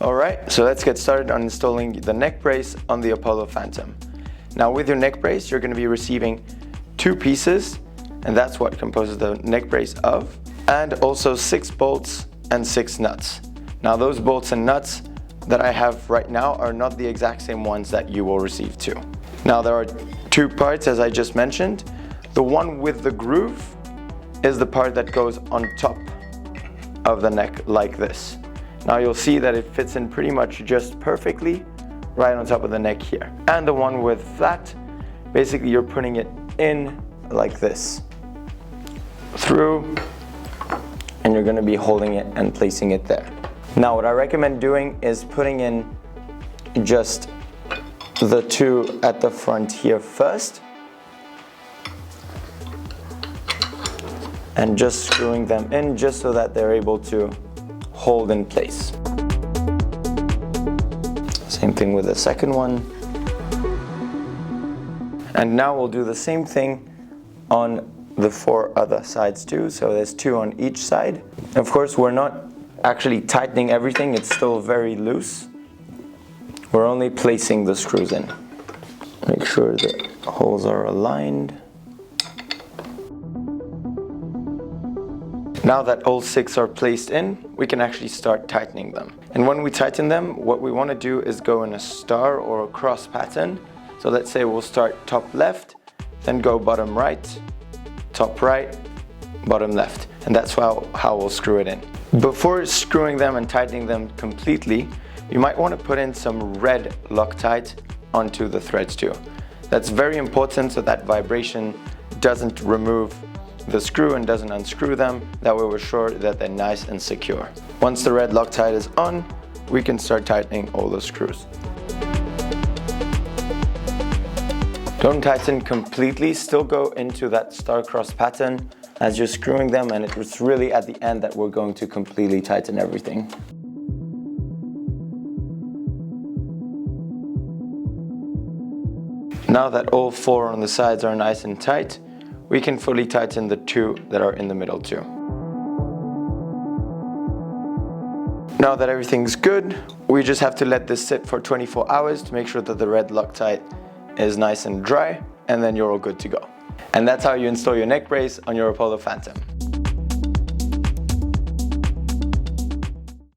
Alright, so let's get started on installing the neck brace on the Apollo Phantom. Now with your neck brace, you're going to be receiving 2 pieces, and that's what composes the neck brace of, and also 6 bolts and 6 nuts. Now those bolts and nuts that I have right now are not the exact same ones that you will receive too. Now there are 2 parts, as I just mentioned. The one with the groove is the part that goes on top of the neck like this. Now you'll see that it fits in pretty much just perfectly right on top of the neck here. And the one with flat, basically you're putting it in like this, through, and you're going to be holding it and placing it there. Now what I recommend doing is putting in just the 2 at the front here first, and just screwing them in just so that they're able to hold in place. Same thing with the second one. And now we'll do the same thing on the 4 other sides too. So there's 2 on each side. Of course, we're not actually tightening everything, it's still very loose. We're only placing the screws in. Make sure the holes are aligned. Now that all 6 are placed in, we can actually start tightening them. And when we tighten them, what we want to do is go in a star or a cross pattern. So let's say we'll start top left, then go bottom right, top right, bottom left. And that's how we'll screw it in. Before screwing them and tightening them completely, you might want to put in some red Loctite onto the threads too. That's very important so that vibration doesn't remove the screw and doesn't unscrew them. That way we're sure that they're nice and secure. Once the red Loctite is on, we can start tightening all the screws. Don't tighten completely, still go into that star-cross pattern as you're screwing them, and it's really at the end that we're going to completely tighten everything. Now that all 4 on the sides are nice and tight, we can fully tighten the 2 that are in the middle too. Now that everything's good, we just have to let this sit for 24 hours to make sure that the red Loctite is nice and dry, and then you're all good to go. And that's how you install your neck brace on your Apollo Phantom.